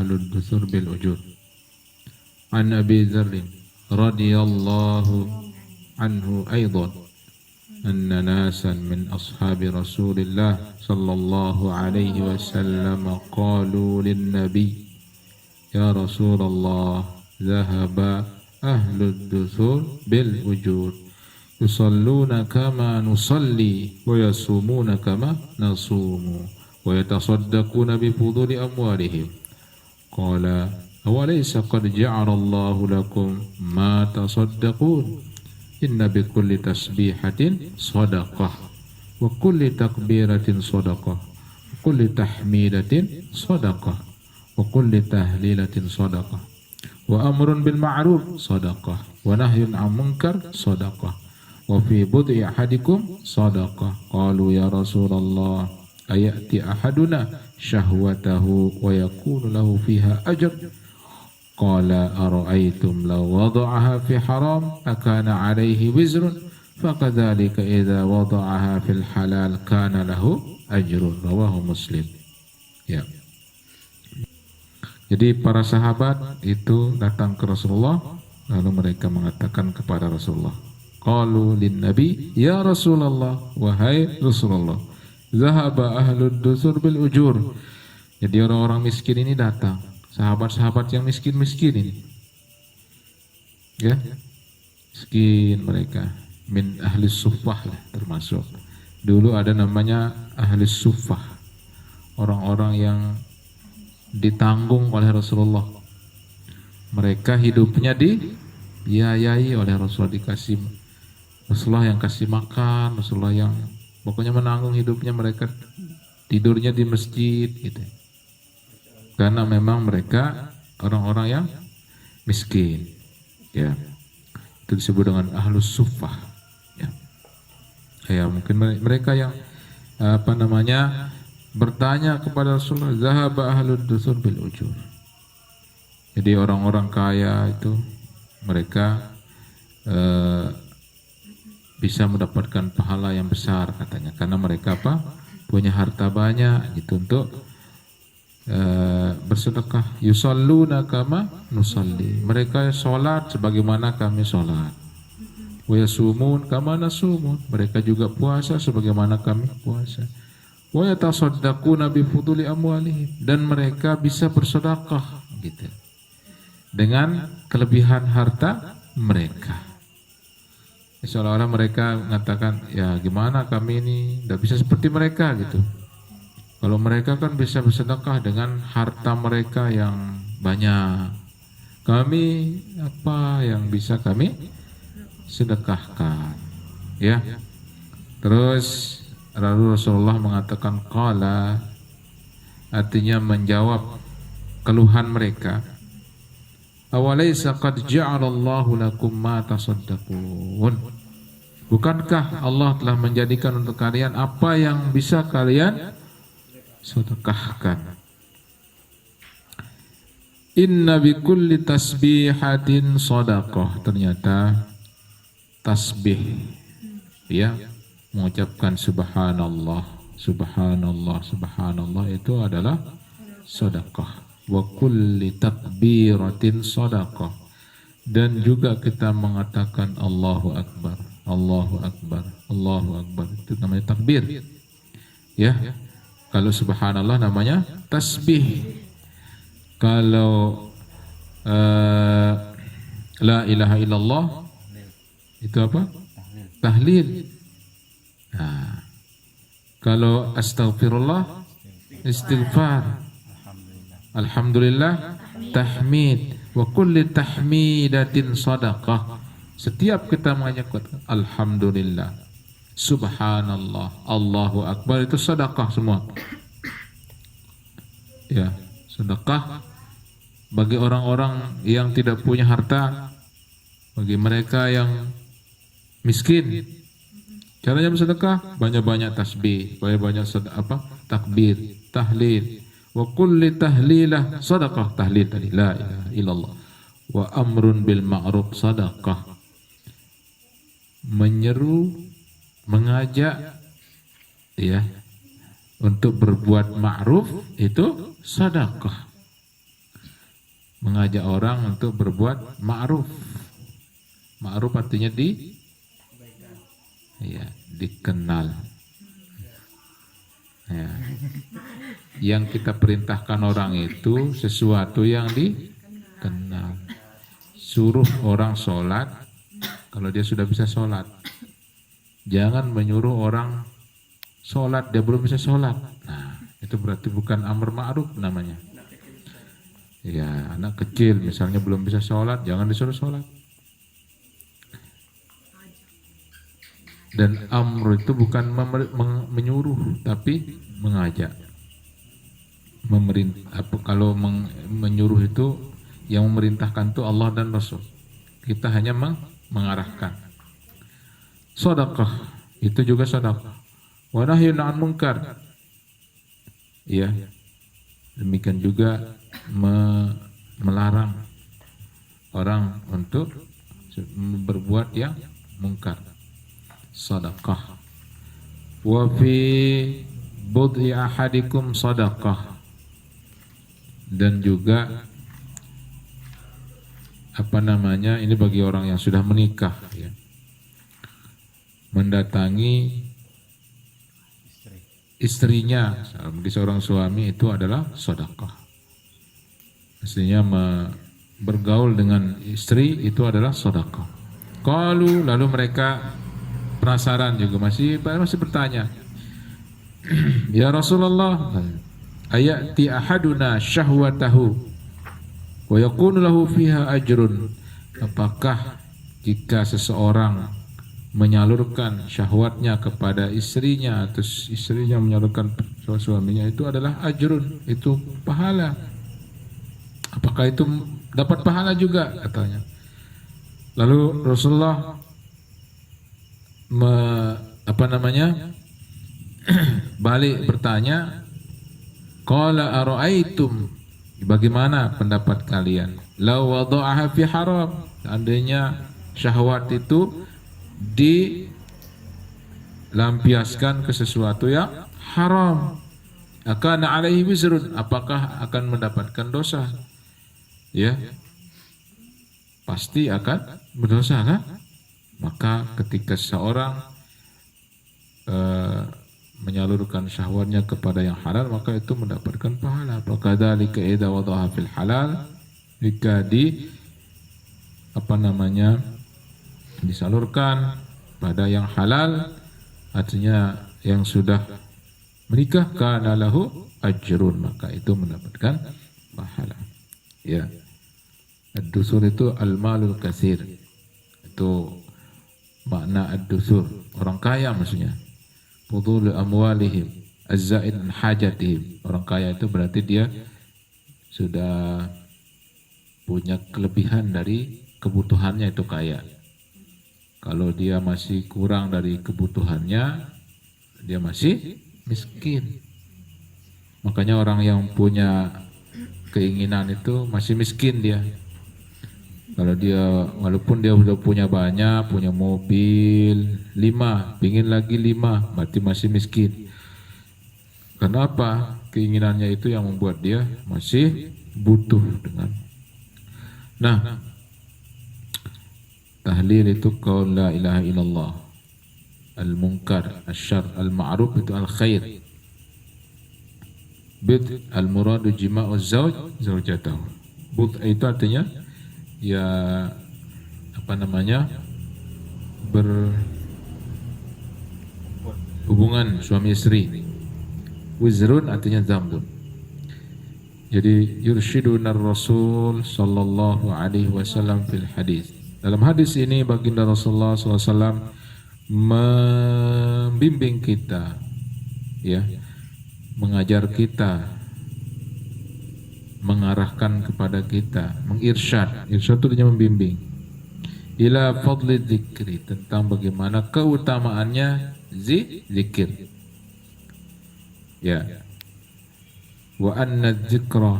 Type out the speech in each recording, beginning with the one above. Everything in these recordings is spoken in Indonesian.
ahlud dusur bil ujur. An Abi Dzar radhiyallahu anhu aidan anna nasan min ashabi Rasulillah sallallahu alaihi wasallam qalu lin nabi ya Rasulullah dhahaba ahlud dusur bil ujur yusalluna kama nusalli wa yasumuna kama nasumu wa yatasaddaquna bi fuduli amwalihim. Qala awalaysa qad ja'ala Allahu lakum ma tasaddaqun inna bi kulli tasbihatin shadaqah wa kulli takbiratin shadaqah wa kulli tahmidatin shadaqah wa kulli tahlilatin shadaqah wa amrun bil ma'ruf shadaqah wa nahyun 'anil munkar shadaqah wa fi bud'i ahadikum shadaqah. Qalu ya Rasulullah ayati ahaduna syahwatahu wa yakunu lahu fiha ajr. Qala ara'aytum law wada'aha fi haram akana 'alayhi wizrun fakadzalika idza wada'aha fil halal kana lahu ajrun. Rawahu Muslim. Ya. Jadi para sahabat itu datang ke Rasulullah lalu mereka mengatakan kepada Rasulullah, qalu lin nabi ya Rasulullah, wahai Rasulullah, zahaba ahlud dusur bil ujur. Jadi orang-orang miskin ini datang, sahabat-sahabat yang miskin-miskin ini, ya, miskin mereka, min ahli suffah lah termasuk. Dulu ada namanya ahli suffah, orang-orang yang ditanggung oleh Rasulullah. Mereka hidupnya dibiayai oleh Rasulullah, dikasih Rasulullah yang kasih makan, Rasulullah yang pokoknya menanggung hidupnya mereka, tidurnya di masjid gitu. Karena memang mereka orang-orang yang miskin, ya. Itu disebut dengan ahlus suffah, ya. Ya, mungkin mereka yang bertanya kepada Rasulullah, zahaba ahlud dusur bil ujur. Jadi orang-orang kaya itu mereka bisa mendapatkan pahala yang besar katanya, karena mereka punya harta banyak gitu untuk bersedekah. Yusalluna kama nusalli, mereka sholat sebagaimana kami sholat. Wa yasumun kama nasumun, mereka juga puasa sebagaimana kami puasa. Wa yatasaddaquna bi fuduli amwalihim, dan mereka bisa bersedekah gitu dengan kelebihan harta mereka. Seolah-olah mereka mengatakan, ya gimana kami ini tidak bisa seperti mereka gitu. Kalau mereka kan bisa bersedekah dengan harta mereka yang banyak, kami apa yang bisa kami sedekahkan, ya. Terus lalu Rasulullah mengatakan qala, artinya menjawab keluhan mereka, awalaysa qad ja'ala Allahu lakum ma tasaddaqun, bukankah Allah telah menjadikan untuk kalian apa yang bisa kalian sedekahkan. Inna bi kulli tasbihatin shadaqah, ternyata tasbih, ya, mengucapkan subhanallah, subhanallah, subhanallah itu adalah sedekah. Wa kulli takbiratin sedekah, dan juga kita mengatakan Allahu Akbar, Allahu Akbar, Allahu Akbar, itu namanya takbir, ya. Kalau subhanallah namanya tasbih. Kalau la ilaha illallah itu apa? Tahlil. Nah, kalau astaghfirullah istighfar. Alhamdulillah tahmid. Wa kulli tahmidatin sadaqah. Setiap kita mengucapkan alhamdulillah, subhanallah, Allahu Akbar, itu sedekah semua. Ya, sedekah bagi orang-orang yang tidak punya harta, bagi mereka yang miskin. Caranya bersedekah, banyak-banyak tasbih, banyak-banyak takbir, tahlil. Wa kulli tahlilah sedekah, tahlil tadi la ilaha illallah. Wa amrun bil ma'ruf sedekah. Menyeru, mengajak, ya, untuk berbuat ma'ruf itu sedekah. mengajak orang untuk berbuat ma'ruf. Ma'ruf artinya ya, dikenal. Ya. Yang kita perintahkan orang itu sesuatu yang dikenal. Suruh orang sholat kalau dia sudah bisa sholat. Jangan menyuruh orang sholat dia belum bisa sholat. Nah, itu berarti bukan amar ma'ruf namanya. Ya, anak kecil misalnya belum bisa sholat, jangan disuruh sholat. Dan amr itu bukan menyuruh, tapi mengajak. Kalau menyuruh itu yang memerintahkan itu Allah dan Rasul. Kita hanya mengarahkan. Sedekah itu juga sedekah. Wa nahyun 'anil munkar. Ya. Demikian juga melarang orang untuk berbuat yang mungkar. Sedekah. Wa fi bud'i ahadikum sedekah. Dan juga ini bagi orang yang sudah menikah ya. Mendatangi istrinya bagi seorang suami itu adalah sedekah. Artinya bergaul dengan istri itu adalah sedekah. Lalu mereka penasaran juga masih bertanya. Ya Rasulullah, ayati ahaduna syahwatahu wa yakunu lahu fiha ajrun. Apakah jika seseorang menyalurkan syahwatnya kepada istrinya atau istrinya menyalurkan suaminya itu adalah ajrun, itu pahala. Apakah itu dapat pahala juga katanya. Lalu Rasulullah balik bertanya, qala ara'aitum, bagaimana pendapat kalian? Law wada'aha fi haram, seandainya syahwat itu dilampiaskan ke sesuatu yang haram, akan alaihi wizrun, apakah akan mendapatkan dosa? Ya, pasti akan berdosa kan? Maka ketika seorang menyalurkan syahwatnya kepada yang halal, maka itu mendapatkan pahala. Fakadzalika idza wada'aha fil halal, jika disalurkan pada yang halal, artinya yang sudah menikah, kana lahu ajrun, maka itu mendapatkan pahala. Ya. Ad-dusur itu al-malul katsir. Itu makna ad-dusur, orang kaya maksudnya. Fudul amwalihim az-zaid an hajatihim. Orang kaya itu berarti dia sudah punya kelebihan dari kebutuhannya, itu kaya. Kalau dia masih kurang dari kebutuhannya, dia masih miskin. Makanya orang yang punya keinginan itu masih miskin dia. Kalau dia walaupun dia sudah punya banyak, punya mobil 5, pingin lagi 5, berarti masih miskin. Kenapa? Keinginannya itu yang membuat dia masih butuh dengan. Nah, tahlil itu qaul la ilaha illallah, al-munkar, asyar, al-ma'ruf itu al-khair. Bid al-muradu jima'u zawjatahu. Bud itu artinya ya berhubungan suami istri. Wizrun artinya zambun. Jadi yursyiduna Rasul sallallahu alaihi wasallam fil hadis. Dalam hadis ini baginda Rasulullah sallallahu alaihi wasallam membimbing kita, ya, mengajar kita, mengarahkan kepada kita, mengirsyad. Irsyad itu artinya membimbing. Ila fadli dzikri, tentang bagaimana keutamaannya zikir. Ya. Wa anna dzikra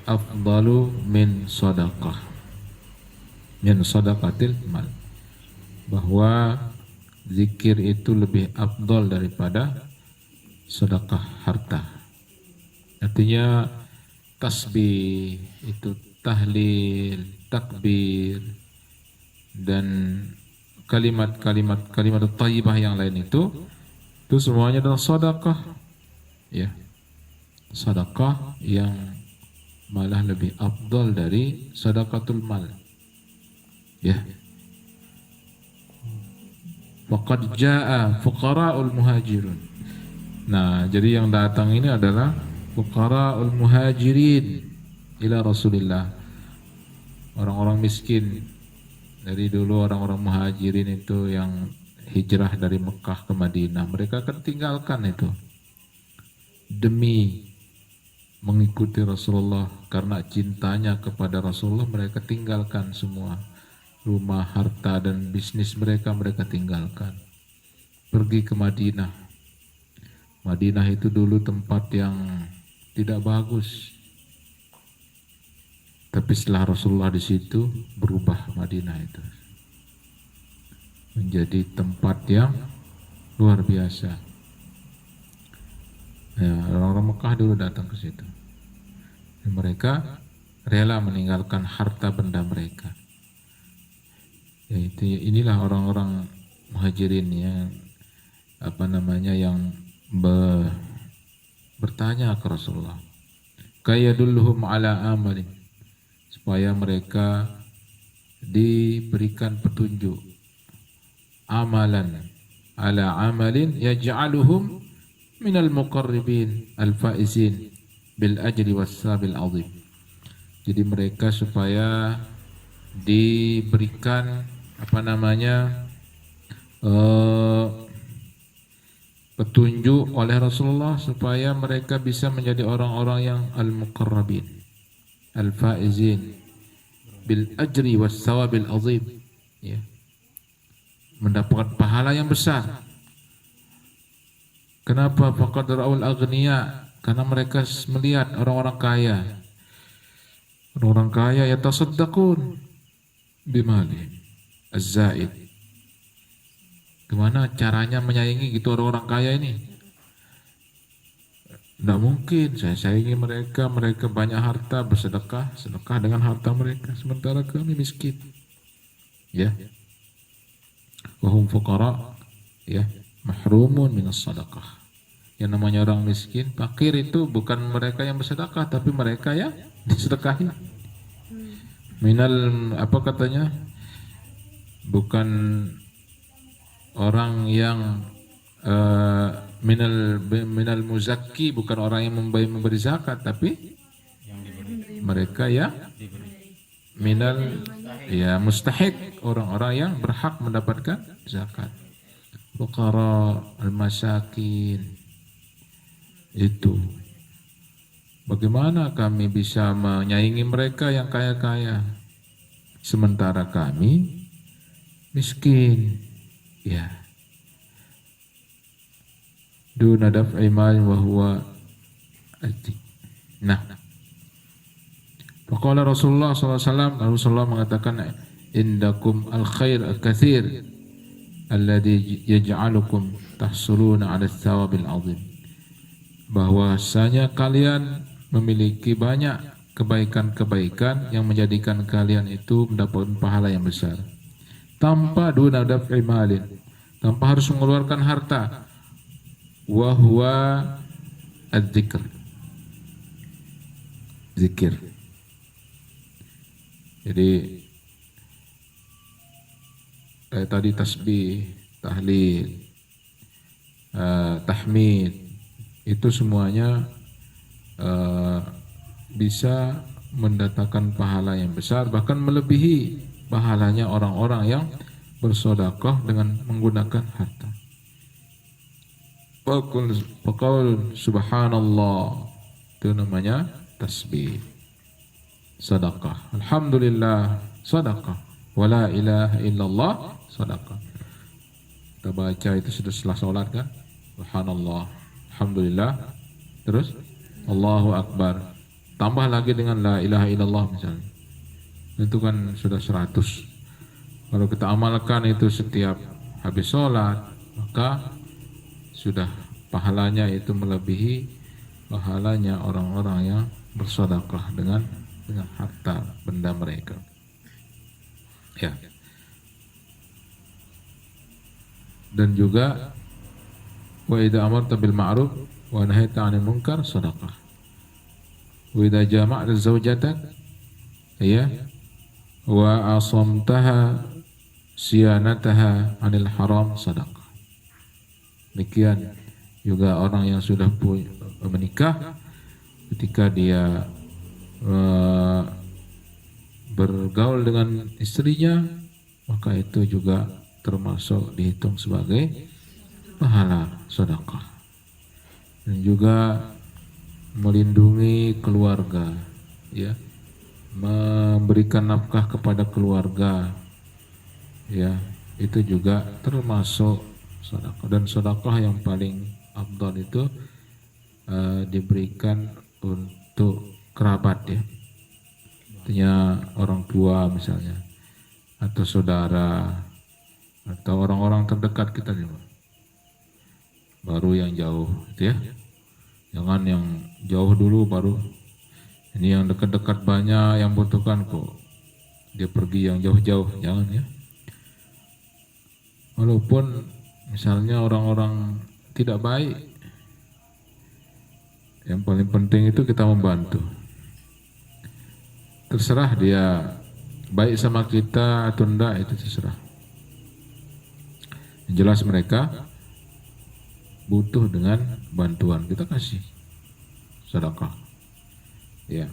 afdalu min sadaqah. Min sadaqatil mal. Bahwa zikir itu lebih afdal daripada sedekah harta. Artinya tasbih itu tahlil, takbir, dan kalimat thayyibah yang lain itu semuanya adalah sedekah, ya. Sedekah yang malah lebih afdal dari sedekatul mal, ya. Faqad jaa fuqara'ul muhajirun. Nah, jadi yang datang ini adalah fuqara'ul muhajirin ila Rasulillah. Orang-orang miskin. Dari dulu orang-orang muhajirin itu yang hijrah dari Mekah ke Madinah, mereka akan tinggalkan itu demi mengikuti Rasulullah. Karena cintanya kepada Rasulullah, mereka tinggalkan semua rumah, harta, dan bisnis mereka tinggalkan. Pergi ke Madinah. Madinah itu dulu tempat yang tidak bagus. Tapi setelah Rasulullah di situ, berubah Madinah itu menjadi tempat yang luar biasa. Ya, orang-orang Mekah dulu datang ke situ. Dan mereka rela meninggalkan harta benda mereka. Yaitu inilah orang-orang muhajirin yang yang bertanya ke Rasulullah, kayadulluhum ala amalin, supaya mereka diberikan petunjuk, amalan ala amalin yaj'aluhum minal muqarribin al-faizin bil ajri wassabil azim. Jadi mereka supaya diberikan petunjuk oleh Rasulullah supaya mereka bisa menjadi orang-orang yang al-muqarrabin al-faizin bil ajri wassawabil azim, ya, mendapatkan pahala yang besar. Kenapa? Faqad ra'ul aghniya, karena mereka melihat orang-orang kaya. Orang-orang kaya yatasaddaqun bimali az-zaid. Gimana caranya menyaingi gitu orang-orang kaya ini? Tidak mungkin saya saingi mereka. Mereka banyak harta, bersedekah, sedekah dengan harta mereka, sementara kami miskin, ya. Wahum fuqara, ya, mahrumun minas sedekah. Yang namanya orang miskin, fakir itu bukan mereka yang bersedekah, tapi mereka yang disedekahi. Minal bukan orang yang minal muzakki, bukan orang yang memberi zakat, tapi mereka ya minal ya mustahik, orang-orang yang berhak mendapatkan zakat. Fuqara al-masakin. Itu bagaimana kami bisa menyaingi mereka yang kaya-kaya sementara kami miskin, ya. Duna daf'i mal wa huwa ati. Nah, faqala Rasulullah SAW, Rasulullah mengatakan, indakum al-khair al-kathir alladhi yaj'alukum tahsuluna 'ala thawabil 'azim. Bahwasanya kalian memiliki banyak kebaikan-kebaikan yang menjadikan kalian itu mendapatkan pahala yang besar. Tanpa duna daf'i malin, tanpa harus mengeluarkan harta. Wa huwa adzikr, zikir. Jadi tadi tasbih, tahlil, tahmid, itu semuanya bisa mendatangkan pahala yang besar, bahkan melebihi pahalanya orang-orang yang bersedekah dengan menggunakan harta. Faqul subhanallah, itu namanya tasbih, sedekah. Alhamdulillah, sedekah. Wala ilaha illallah, sedekah. Kita baca itu sudah setelah sholat kan? Subhanallah, alhamdulillah, terus Allahu Akbar, tambah lagi dengan la ilaha illallah misalnya, itu kan sudah 100. Kalau kita amalkan itu setiap habis sholat, maka sudah pahalanya itu melebihi pahalanya orang-orang yang bersedekah dengan dengan harta benda mereka. Ya. Dan juga wa idza amarta bil ma'ruf wa nahaita 'anil munkar shadaqah. Wa idza jama'ta zawjatak ya wa asamtaha siyanataha 'anil haram shadaqah. Demikian juga orang yang sudah menikah, ketika dia bergaul dengan istrinya, maka itu juga termasuk dihitung sebagai pahala sedekah. Dan juga melindungi keluarga, ya, memberikan nafkah kepada keluarga, ya, itu juga termasuk sedekah. Dan sedekah yang paling afdal itu diberikan untuk kerabat, ya, artinya orang tua misalnya, atau saudara, atau orang-orang terdekat kita juga. Baru yang jauh, gitu ya. Jangan yang jauh dulu baru. Ini yang dekat-dekat banyak yang butuhkan kok. Dia pergi yang jauh-jauh, jangan ya. Walaupun misalnya orang-orang tidak baik, yang paling penting itu kita membantu. Terserah dia baik sama kita atau enggak, itu terserah. Yang jelas mereka butuh dengan bantuan, kita kasih sedekah. Ya.